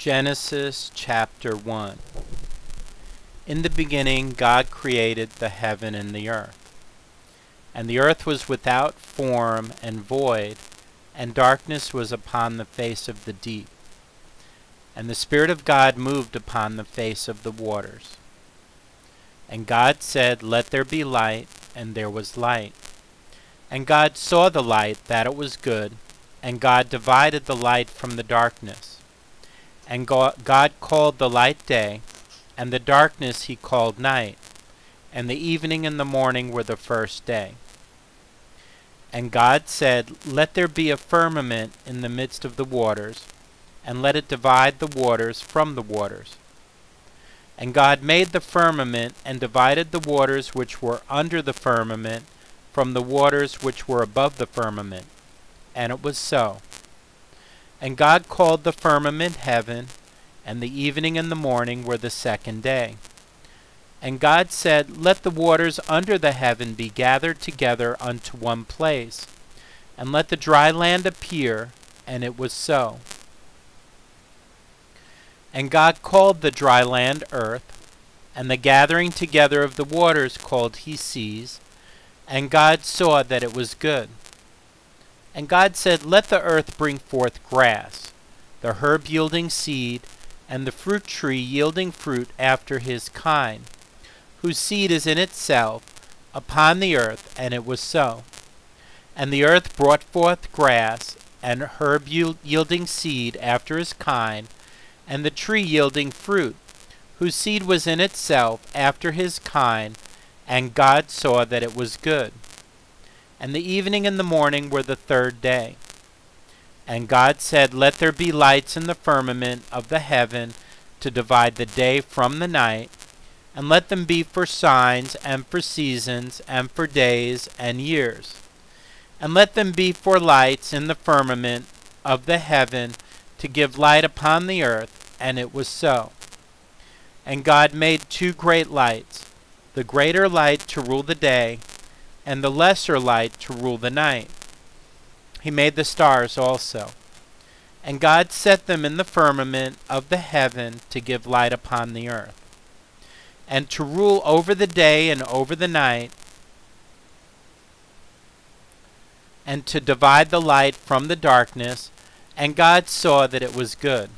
Genesis chapter 1. In the beginning God created the heaven and the earth. And the earth was without form and void, and darkness was upon the face of the deep. And the Spirit of God moved upon the face of the waters. And God said, "Let there be light," and there was light. And God saw the light, that it was good, and God divided the light from the darkness. And God called the light day, and the darkness he called night, and the evening and the morning were the first day. And God said, "Let there be a firmament in the midst of the waters, and let it divide the waters from the waters." And God made the firmament, and divided the waters which were under the firmament from the waters which were above the firmament. And it was so. And God called the firmament heaven, and the evening and the morning were the second day. And God said, "Let the waters under the heaven be gathered together unto one place, and let the dry land appear," and it was so. And God called the dry land earth, and the gathering together of the waters called he seas, and God saw that it was good. And God said, "Let the earth bring forth grass, the herb yielding seed, and the fruit tree yielding fruit after his kind, whose seed is in itself, upon the earth," and it was so. And the earth brought forth grass, and herb yielding seed after his kind, and the tree yielding fruit, whose seed was in itself after his kind, and God saw that it was good. And the evening and the morning were the third day. And God said, "Let there be lights in the firmament of the heaven to divide the day from the night, and let them be for signs, and for seasons, and for days and years. And let them be for lights in the firmament of the heaven to give light upon the earth," and it was so. And God made two great lights, the greater light to rule the day, and the lesser light to rule the night. He made the stars also. And God set them in the firmament of the heaven to give light upon the earth, and to rule over the day and over the night, and to divide the light from the darkness. And God saw that it was good.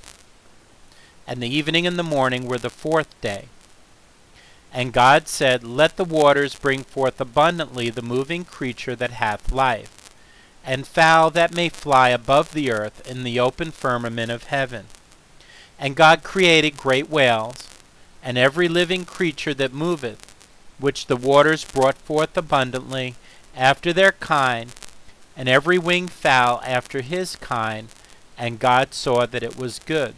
And the evening and the morning were the fourth day. And God said, "Let the waters bring forth abundantly the moving creature that hath life, and fowl that may fly above the earth in the open firmament of heaven." And God created great whales, and every living creature that moveth, which the waters brought forth abundantly after their kind, and every winged fowl after his kind, and God saw that it was good.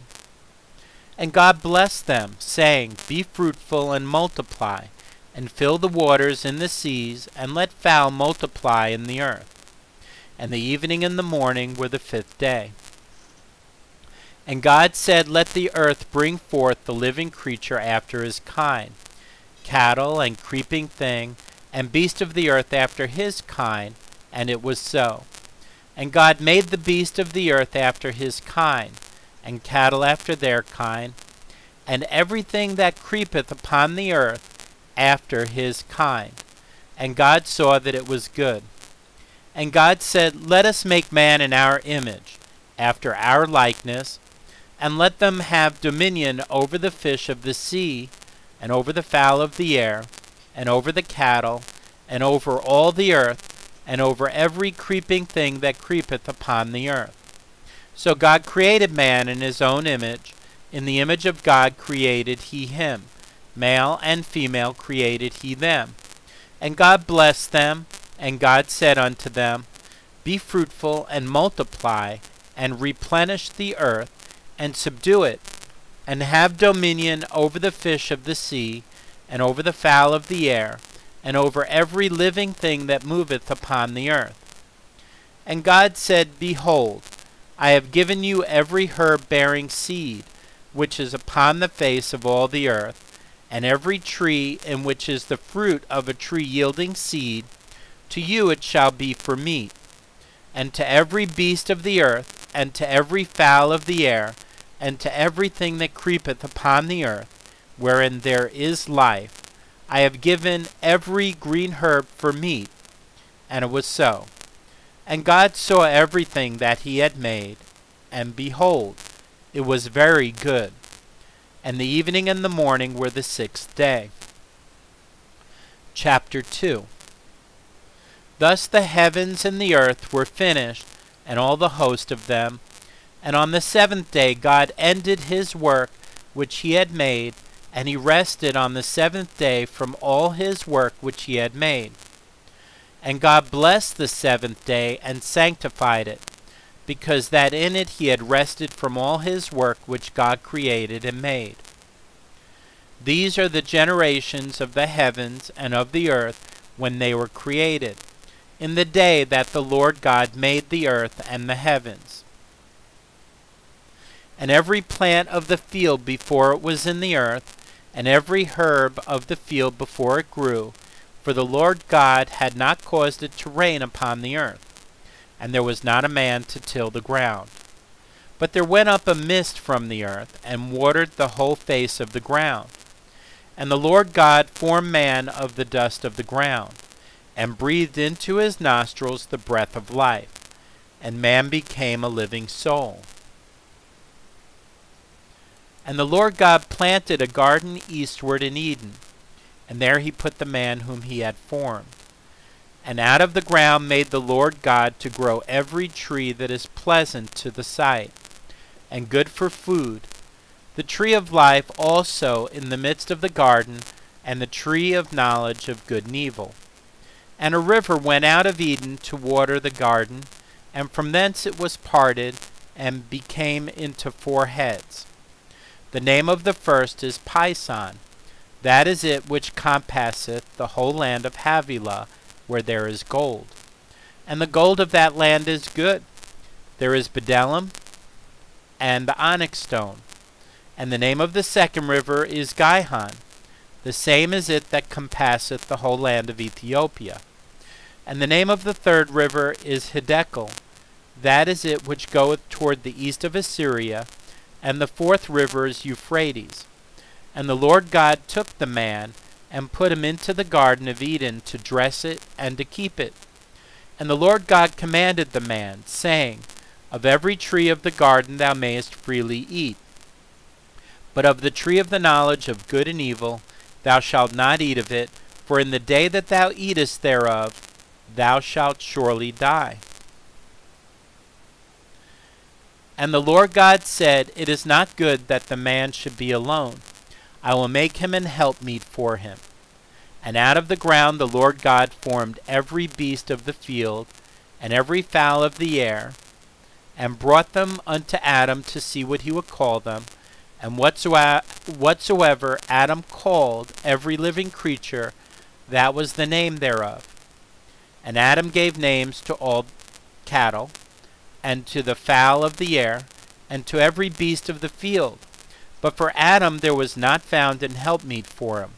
And God blessed them, saying, "Be fruitful and multiply, and fill the waters in the seas, and let fowl multiply in the earth." And the evening and the morning were the fifth day. And God said, "Let the earth bring forth the living creature after his kind, cattle and creeping thing, and beast of the earth after his kind," and it was so. And God made the beast of the earth after his kind, and cattle after their kind, and everything that creepeth upon the earth after his kind. And God saw that it was good. And God said, "Let us make man in our image, after our likeness, and let them have dominion over the fish of the sea, and over the fowl of the air, and over the cattle, and over all the earth, and over every creeping thing that creepeth upon the earth." So God created man in his own image. In the image of God created he him. Male and female created he them. And God blessed them, and God said unto them, "Be fruitful and multiply, and replenish the earth, and subdue it, and have dominion over the fish of the sea, and over the fowl of the air, and over every living thing that moveth upon the earth." And God said, "Behold, I have given you every herb bearing seed, which is upon the face of all the earth, and every tree in which is the fruit of a tree yielding seed, to you it shall be for meat. And to every beast of the earth, and to every fowl of the air, and to everything that creepeth upon the earth, wherein there is life, I have given every green herb for meat. And it was so. And God saw everything that he had made, and behold, it was very good. And the evening and the morning were the sixth day. Chapter 2. Thus the heavens and the earth were finished, and all the host of them. And on the seventh day God ended his work which he had made, and he rested on the seventh day from all his work which he had made. And God blessed the seventh day and sanctified it, because that in it he had rested from all his work which God created and made. These are the generations of the heavens and of the earth when they were created, in the day that the Lord God made the earth and the heavens. And every plant of the field before it was in the earth, and every herb of the field before it grew, for the Lord God had not caused it to rain upon the earth, and there was not a man to till the ground. But there went up a mist from the earth, and watered the whole face of the ground. And the Lord God formed man of the dust of the ground, and breathed into his nostrils the breath of life, and man became a living soul. And the Lord God planted a garden eastward in Eden, and there he put the man whom he had formed. And out of the ground made the Lord God to grow every tree that is pleasant to the sight, and good for food, the tree of life also in the midst of the garden, and the tree of knowledge of good and evil. And a river went out of Eden to water the garden, and from thence it was parted, and became into 4 heads. The name of the first is Pison. That is it which compasseth the whole land of Havilah, where there is gold. And the gold of that land is good. There is bdellium and the onyx stone. And the name of the second river is Gihon. The same is it that compasseth the whole land of Ethiopia. And the name of the third river is Hiddekel. That is it which goeth toward the east of Assyria. And the fourth river is Euphrates. And the Lord God took the man, and put him into the garden of Eden to dress it and to keep it. And the Lord God commanded the man, saying, Of every tree of the garden thou mayest freely eat, but of the tree of the knowledge of good and evil thou shalt not eat of it, for in the day that thou eatest thereof thou shalt surely die. And the Lord God said, It is not good that the man should be alone. I will make him an helpmeet for him. And out of the ground the Lord God formed every beast of the field, and every fowl of the air, and brought them unto Adam to see what he would call them. And whatsoever Adam called every living creature, that was the name thereof. And Adam gave names to all cattle, and to the fowl of the air, and to every beast of the field. But for Adam there was not found an helpmeet for him.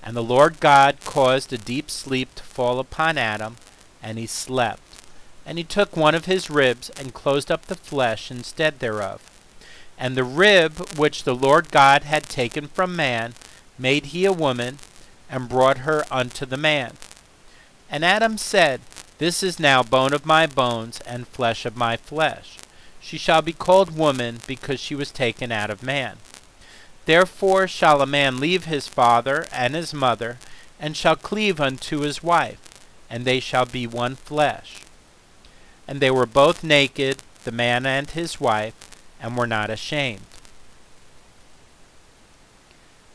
And the Lord God caused a deep sleep to fall upon Adam, and he slept. And he took one of his ribs, and closed up the flesh instead thereof. And the rib which the Lord God had taken from man made he a woman, and brought her unto the man. And Adam said, This is now bone of my bones, and flesh of my flesh. She shall be called woman, because she was taken out of man. Therefore shall a man leave his father and his mother, and shall cleave unto his wife, and they shall be one flesh. And they were both naked, the man and his wife, and were not ashamed.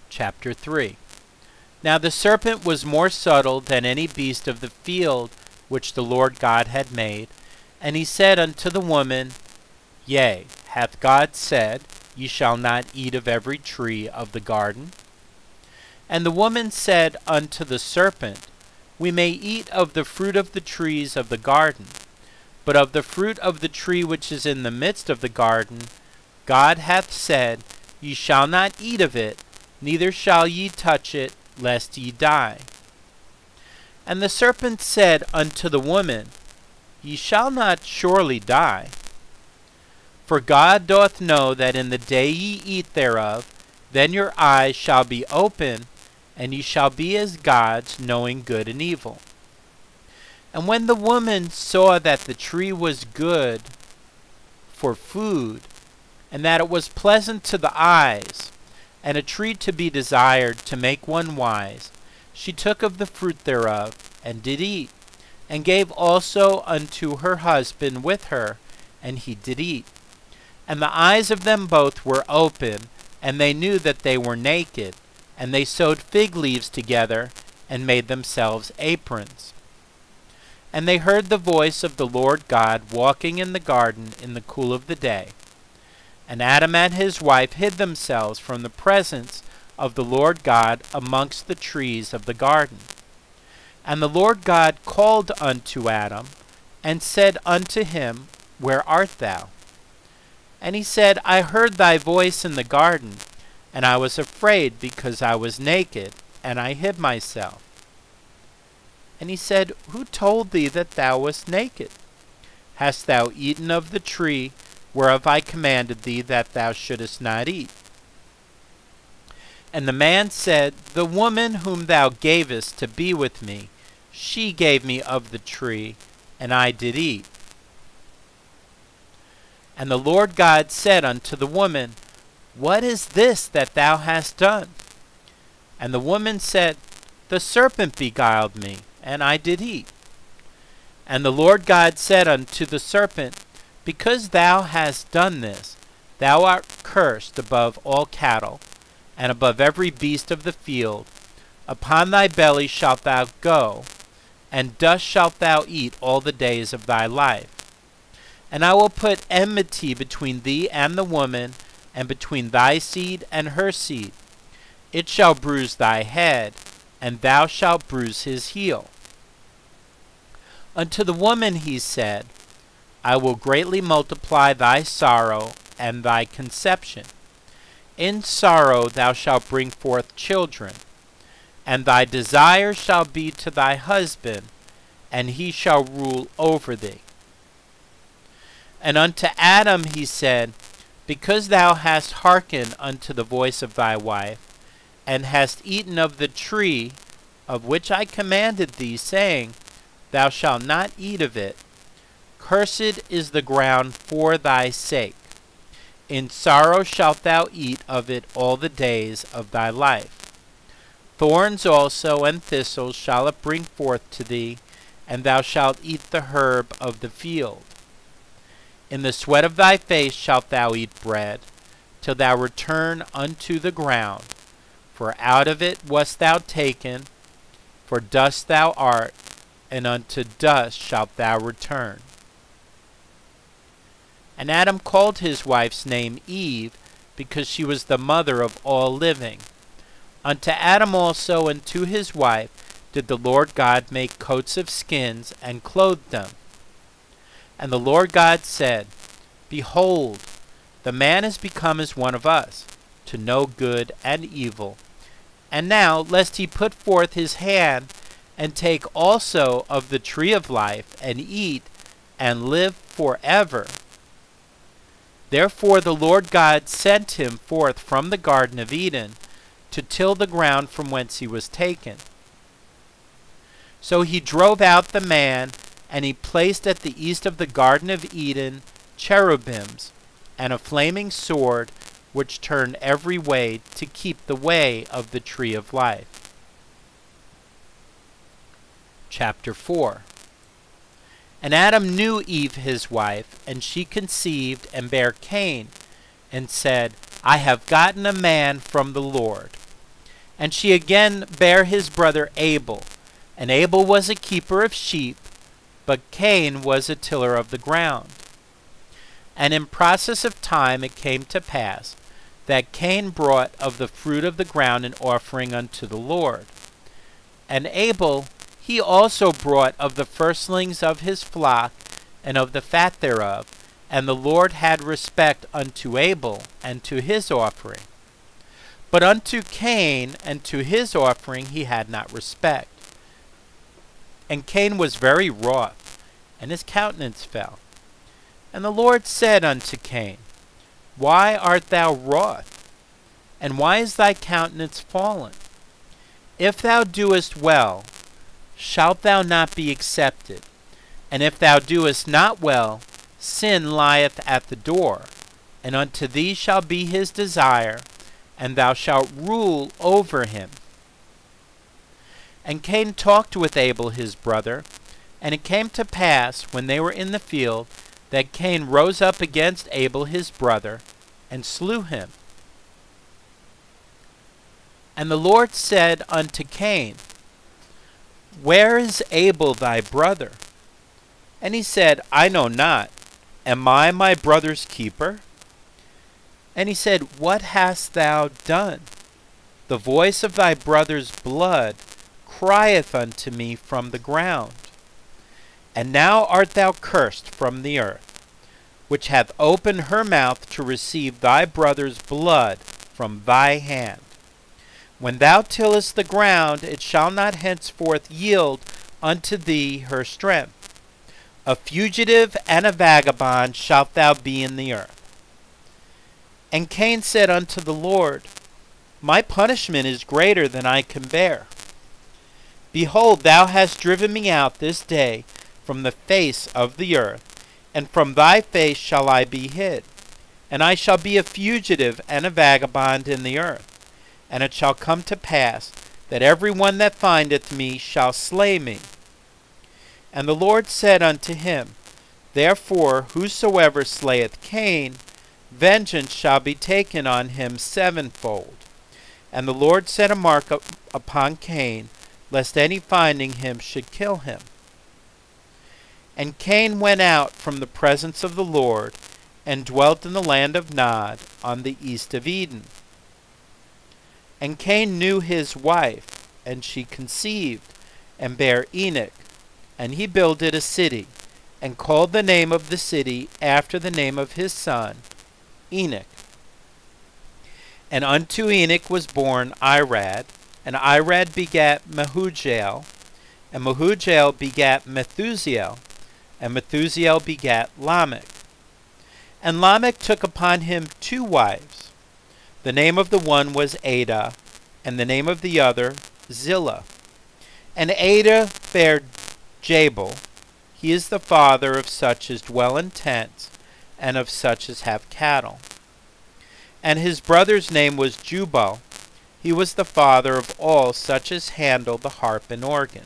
Chapter 3. Now the serpent was more subtle than any beast of the field which the Lord God had made. And he said unto the woman, Yea, hath God said, Ye shall not eat of every tree of the garden? And the woman said unto the serpent, We may eat of the fruit of the trees of the garden, but of the fruit of the tree which is in the midst of the garden, God hath said, Ye shall not eat of it, neither shall ye touch it, lest ye die. And the serpent said unto the woman, Ye shall not surely die. For God doth know that in the day ye eat thereof, then your eyes shall be open, and ye shall be as gods, knowing good and evil. And when the woman saw that the tree was good for food, and that it was pleasant to the eyes, and a tree to be desired to make one wise, she took of the fruit thereof, and did eat, and gave also unto her husband with her, and he did eat. And the eyes of them both were open, and they knew that they were naked, and they sewed fig leaves together, and made themselves aprons. And they heard the voice of the Lord God walking in the garden in the cool of the day. And Adam and his wife hid themselves from the presence of the Lord God amongst the trees of the garden. And the Lord God called unto Adam, and said unto him, Where art thou? And he said, I heard thy voice in the garden, and I was afraid, because I was naked, and I hid myself. And he said, Who told thee that thou wast naked? Hast thou eaten of the tree whereof I commanded thee that thou shouldest not eat? And the man said, The woman whom thou gavest to be with me, she gave me of the tree, and I did eat. And the Lord God said unto the woman, What is this that thou hast done? And the woman said, The serpent beguiled me, and I did eat. And the Lord God said unto the serpent, Because thou hast done this, thou art cursed above all cattle, and above every beast of the field. Upon thy belly shalt thou go, and dust shalt thou eat all the days of thy life. And I will put enmity between thee and the woman, and between thy seed and her seed. It shall bruise thy head, and thou shalt bruise his heel. Unto the woman he said, I will greatly multiply thy sorrow and thy conception. In sorrow thou shalt bring forth children, and thy desire shall be to thy husband, and he shall rule over thee. And unto Adam he said, Because thou hast hearkened unto the voice of thy wife, and hast eaten of the tree of which I commanded thee, saying, Thou shalt not eat of it, cursed is the ground for thy sake. In sorrow shalt thou eat of it all the days of thy life. Thorns also and thistles shall it bring forth to thee, and thou shalt eat the herb of the field. In the sweat of thy face shalt thou eat bread, till thou return unto the ground. For out of it wast thou taken, for dust thou art, and unto dust shalt thou return. And Adam called his wife's name Eve, because she was the mother of all living. Unto Adam also and to his wife did the Lord God make coats of skins, and clothed them. And the Lord God said, Behold, the man is become as one of us, to know good and evil. And now, lest he put forth his hand, and take also of the tree of life, and eat, and live forever. Therefore the Lord God sent him forth from the Garden of Eden, to till the ground from whence he was taken. So he drove out the man, and he placed at the east of the Garden of Eden cherubims, and a flaming sword, which turned every way to keep the way of the tree of life. Chapter 4. And Adam knew Eve his wife, and she conceived and bare Cain, and said, I have gotten a man from the Lord. And she again bare his brother Abel, and Abel was a keeper of sheep, but Cain was a tiller of the ground. And in process of time it came to pass, that Cain brought of the fruit of the ground an offering unto the Lord. And Abel he also brought of the firstlings of his flock, and of the fat thereof, and the Lord had respect unto Abel, and to his offering. But unto Cain and to his offering he had not respect. And Cain was very wroth, and his countenance fell. And the Lord said unto Cain, Why art thou wroth? And why is thy countenance fallen? If thou doest well, shalt thou not be accepted? And if thou doest not well, sin lieth at the door, and unto thee shall be his desire, and thou shalt rule over him. And Cain talked with Abel his brother, and it came to pass, when they were in the field, that Cain rose up against Abel his brother, and slew him. And the Lord said unto Cain, Where is Abel thy brother? And he said, I know not. Am I my brother's keeper? And he said, What hast thou done? The voice of thy brother's blood crieth unto me from the ground. And now art thou cursed from the earth, which hath opened her mouth to receive thy brother's blood from thy hand. When thou tillest the ground, it shall not henceforth yield unto thee her strength. A fugitive and a vagabond shalt thou be in the earth. And Cain said unto the Lord, My punishment is greater than I can bear. Behold, thou hast driven me out this day from the face of the earth, and from thy face shall I be hid. And I shall be a fugitive and a vagabond in the earth. And it shall come to pass that every one that findeth me shall slay me. And the Lord said unto him, Therefore whosoever slayeth Cain, vengeance shall be taken on him sevenfold. And the Lord set a mark upon Cain, lest any finding him should kill him. And Cain went out from the presence of the Lord, and dwelt in the land of Nod, on the east of Eden. And Cain knew his wife, and she conceived, and bare Enoch. And he builded a city, and called the name of the city after the name of his son, Enoch. And unto Enoch was born Irad, and Irad begat Mehujael, and Mehujael begat Methusael, and Methusael begat Lamech. And Lamech took upon him 2 wives. The name of the one was Adah, and the name of the other Zillah. And Adah bare Jabal. He is the father of such as dwell in tents, and of such as have cattle. And his brother's name was Jubal. He was the father of all such as handle the harp and organ.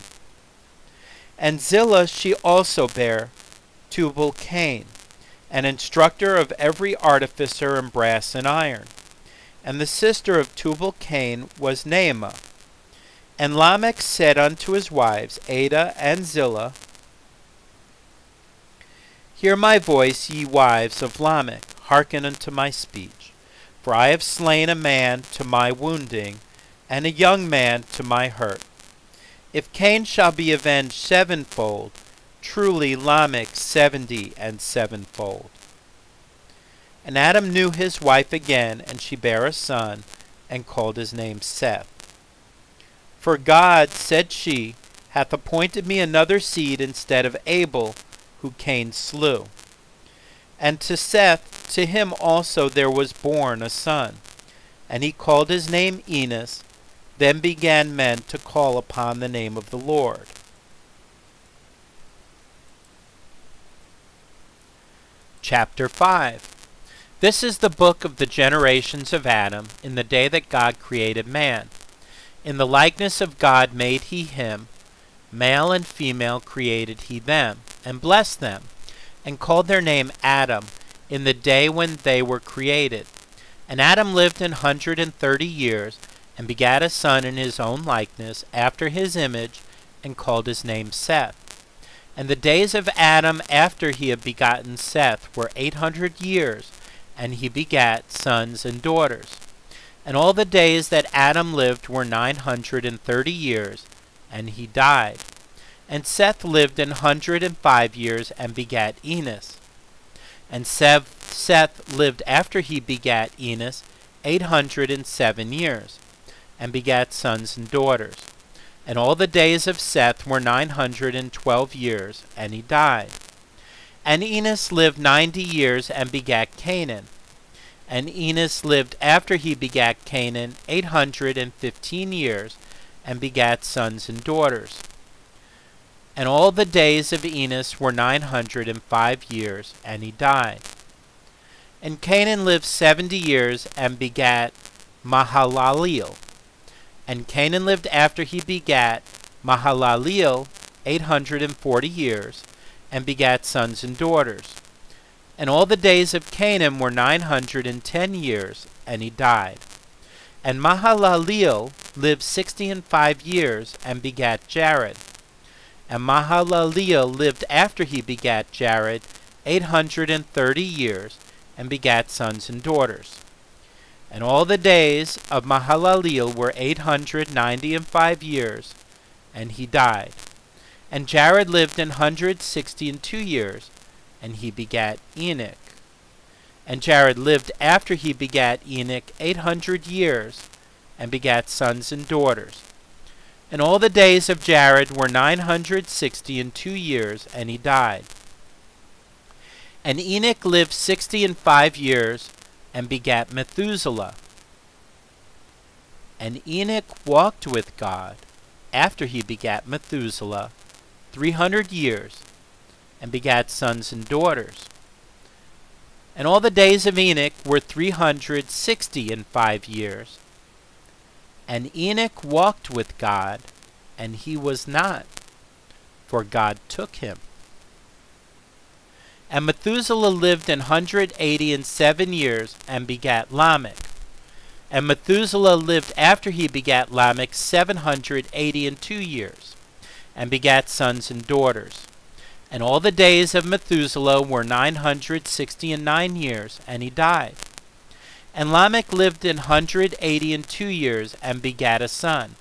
And Zillah she also bare Tubal-Cain, an instructor of every artificer in brass and iron. And the sister of Tubal-Cain was Naamah. And Lamech said unto his wives, Adah and Zillah, Hear my voice, ye wives of Lamech, hearken unto my speech. For I have slain a man to my wounding, and a young man to my hurt. If Cain shall be avenged sevenfold, truly Lamech 70 and sevenfold. And Adam knew his wife again, and she bare a son, and called his name Seth. For God, said she, hath appointed me another seed instead of Abel, who Cain slew. And to Seth, to him also there was born a son, and he called his name Enos. Then began men to call upon the name of the Lord. Chapter 5. This is the book of the generations of Adam in the day that God created man. In the likeness of God made he him, male and female created he them, and blessed them, and called their name Adam in the day when they were created. And Adam lived 130 years, and begat a son in his own likeness, after his image, and called his name Seth. And the days of Adam after he had begotten Seth were 800 years, and he begat sons and daughters. And all the days that Adam lived were 930 years, and he died. And Seth lived 105 years, and begat Enos. And Seth lived after he begat Enos 807 years, and begat sons and daughters. And all the days of Seth were 912 years, and he died. And Enos lived 90 years and begat Canaan. And Enos lived after he begat Canaan 815 years, and begat sons and daughters. And all the days of Enos were 905 years, and he died. And Canaan lived 70 years, and begat Mahalaleel. And Canaan lived after he begat Mahalaleel 840 years, and begat sons and daughters. And all the days of Canaan were 910 years, and he died. And Mahalaleel lived 65 years, and begat Jared. And Mahalaleel lived after he begat Jared 830 years, and begat sons and daughters. And all the days of Mahalaleel were 895 years, and he died. And Jared lived 162 years, and he begat Enoch. And Jared lived after he begat Enoch 800 years, and begat sons and daughters. And all the days of Jared were 962 years, and he died. And Enoch lived 65 years, and begat Methuselah. And Enoch walked with God, after he begat Methuselah, 300 years, and begat sons and daughters. And all the days of Enoch were 365 years. And Enoch walked with God, and he was not, for God took him. And Methuselah lived 187 years, and begat Lamech. And Methuselah lived after he begat Lamech 782 years, and begat sons and daughters. And all the days of Methuselah were 969 years, and he died. And Lamech lived 182 years, and begat a son.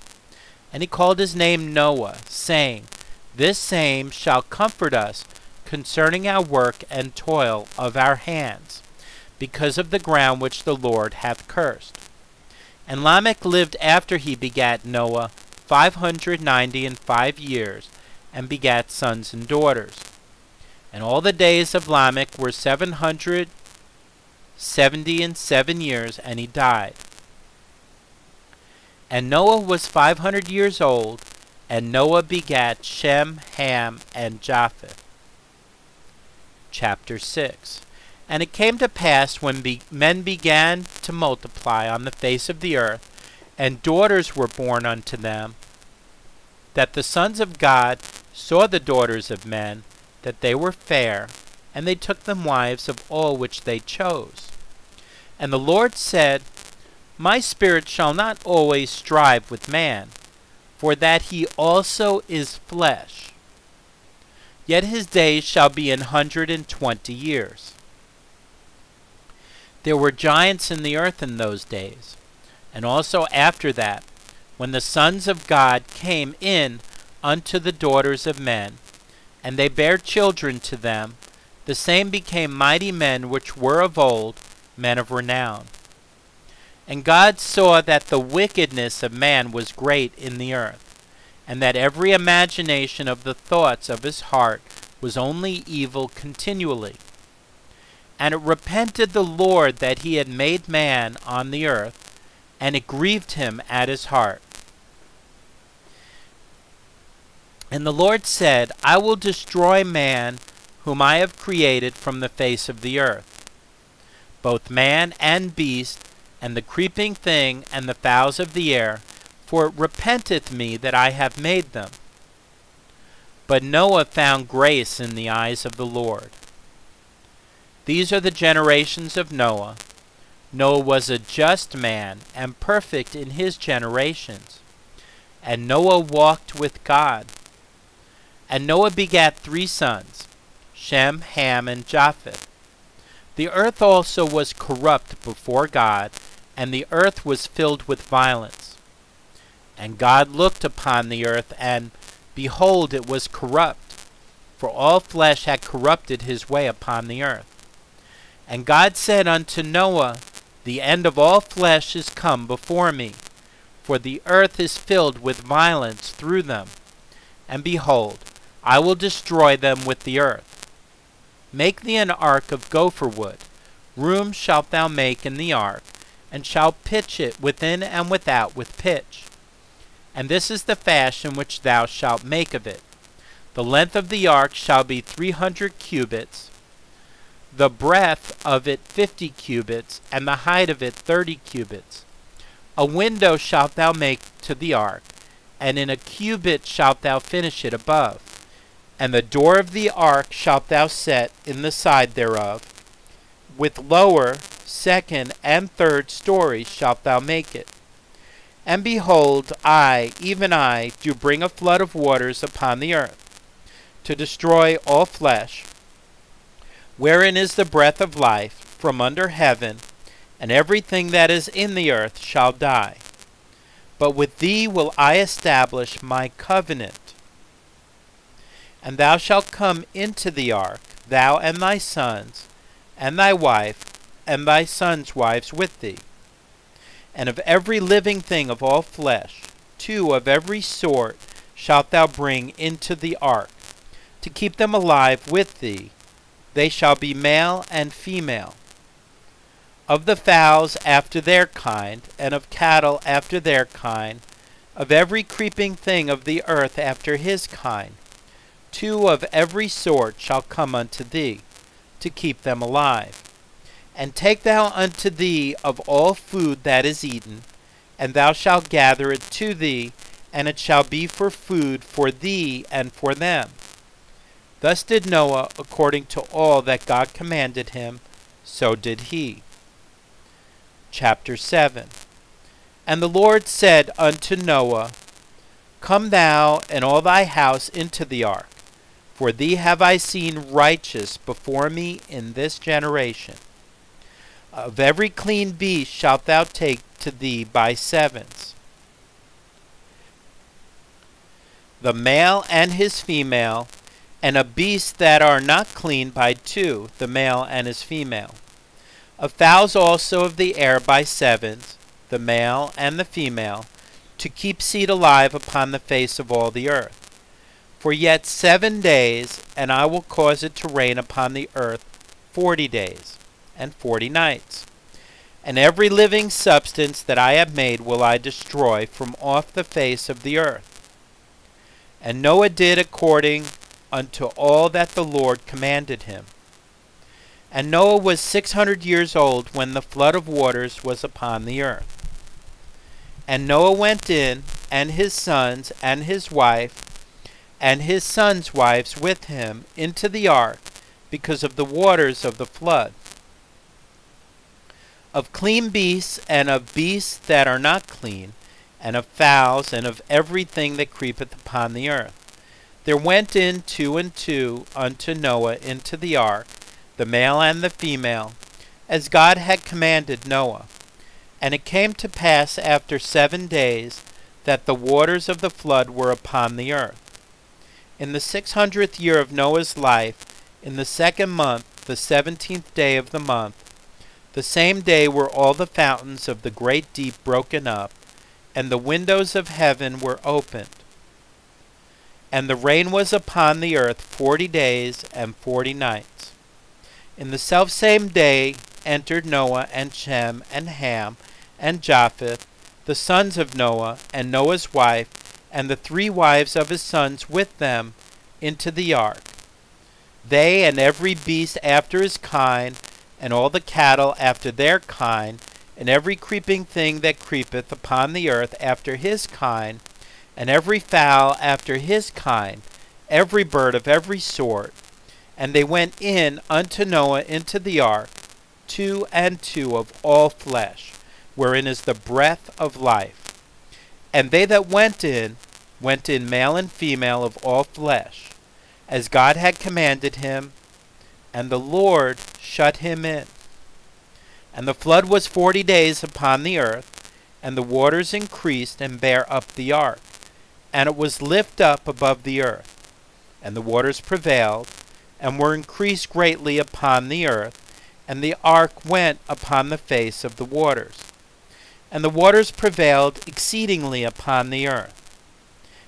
And he called his name Noah, saying, This same shall comfort us concerning our work and toil of our hands, because of the ground which the Lord hath cursed. And Lamech lived after he begat Noah 595 years, and begat sons and daughters. And all the days of Lamech were 777 years, and he died. And Noah was 500 years old, and Noah begat Shem, Ham, and Japheth. Chapter 6. And it came to pass, when men began to multiply on the face of the earth, and daughters were born unto them, that the sons of God saw the daughters of men, that they were fair, and they took them wives of all which they chose. And the Lord said, My spirit shall not always strive with man, for that he also is flesh. Yet his days shall be 120 years. There were giants in the earth in those days, and also after that, when the sons of God came in unto the daughters of men, and they bare children to them, the same became mighty men which were of old, men of renown. And God saw that the wickedness of man was great in the earth, and that every imagination of the thoughts of his heart was only evil continually. And it repented the Lord that he had made man on the earth, and it grieved him at his heart. And the Lord said, I will destroy man whom I have created from the face of the earth, both man and beast, and the creeping thing, and the fowls of the air, for it repenteth me that I have made them. But Noah found grace in the eyes of the Lord. These are the generations of Noah. Noah was a just man, and perfect in his generations. And Noah walked with God. And Noah begat 3 sons, Shem, Ham, and Japheth. The earth also was corrupt before God, and the earth was filled with violence. And God looked upon the earth, and behold, it was corrupt, for all flesh had corrupted his way upon the earth. And God said unto Noah, The end of all flesh is come before me, for the earth is filled with violence through them. And behold, I will destroy them with the earth. Make thee an ark of gopher wood. Room shalt thou make in the ark, and shalt pitch it within and without with pitch. And this is the fashion which thou shalt make of it. The length of the ark shall be 300 cubits, the breadth of it 50 cubits, and the height of it 30 cubits. A window shalt thou make to the ark, and in a cubit shalt thou finish it above. And the door of the ark shalt thou set in the side thereof. With lower, second, and third stories shalt thou make it. And behold, I, even I, do bring a flood of waters upon the earth, to destroy all flesh, wherein is the breath of life from under heaven, and everything that is in the earth shall die. But with thee will I establish my covenant. And thou shalt come into the ark, thou and thy sons, and thy wife, and thy sons' wives with thee. And of every living thing of all flesh, 2 of every sort shalt thou bring into the ark, to keep them alive with thee. They shall be male and female. Of the fowls after their kind, and of cattle after their kind, of every creeping thing of the earth after his kind, 2 of every sort shall come unto thee, to keep them alive. And take thou unto thee of all food that is eaten, and thou shalt gather it to thee, and it shall be for food for thee and for them. Thus did Noah according to all that God commanded him, so did he. Chapter 7. And the Lord said unto Noah, Come thou and all thy house into the ark, for thee have I seen righteous before me in this generation. Of every clean beast shalt thou take to thee by sevens, the male and his female, and of beasts that are not clean by 2, the male and his female. Of fowls also of the air by sevens, the male and the female, to keep seed alive upon the face of all the earth. For yet 7 days, and I will cause it to rain upon the earth 40 days, and 40 nights. And every living substance that I have made will I destroy from off the face of the earth. And Noah did according unto all that the Lord commanded him. And Noah was 600 years old when the flood of waters was upon the earth. And Noah went in, and his sons, and his wife, and his sons' wives with him, into the ark, because of the waters of the flood. Of clean beasts, and of beasts that are not clean, and of fowls, and of everything that creepeth upon the earth, there went in 2 and 2 unto Noah into the ark, the male and the female, as God had commanded Noah. And it came to pass after 7 days that the waters of the flood were upon the earth. In the 600th year of Noah's life, in the 2nd month, the 17th day of the month, the same day were all the fountains of the great deep broken up, and the windows of heaven were opened. And the rain was upon the earth 40 days and 40 nights. In the selfsame day entered Noah and Shem and Ham and Japheth, the sons of Noah, and Noah's wife, and the 3 wives of his sons with them, into the ark. They and every beast after his kind, and all the cattle after their kind, and every creeping thing that creepeth upon the earth after his kind, and every fowl after his kind, every bird of every sort. And they went in unto Noah into the ark, 2 and 2 of all flesh, wherein is the breath of life. And they that went in male and female of all flesh, as God had commanded him, and the Lord shut him in. And the flood was 40 days upon the earth, and the waters increased and bare up the ark, and it was lift up above the earth. And the waters prevailed, and were increased greatly upon the earth, and the ark went upon the face of the waters. And the waters prevailed exceedingly upon the earth.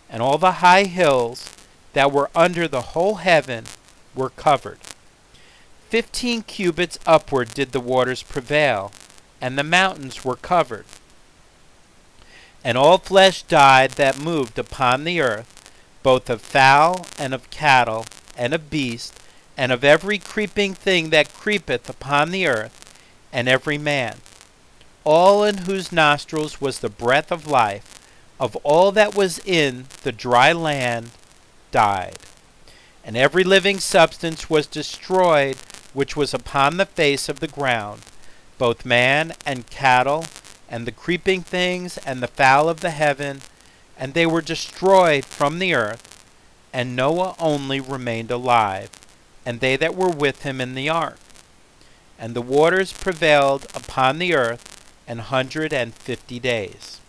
And all the high hills that were under the whole heaven were covered. 15 cubits upward did the waters prevail, and the mountains were covered. And all flesh died that moved upon the earth, both of fowl, and of cattle, and of beast, and of every creeping thing that creepeth upon the earth, and every man, all in whose nostrils was the breath of life, of all that was in the dry land, died. And every living substance was destroyed, which was upon the face of the ground, both man and cattle, and the creeping things, and the fowl of the heaven, and they were destroyed from the earth. And Noah only remained alive, and they that were with him in the ark. And the waters prevailed upon the earth 150 days.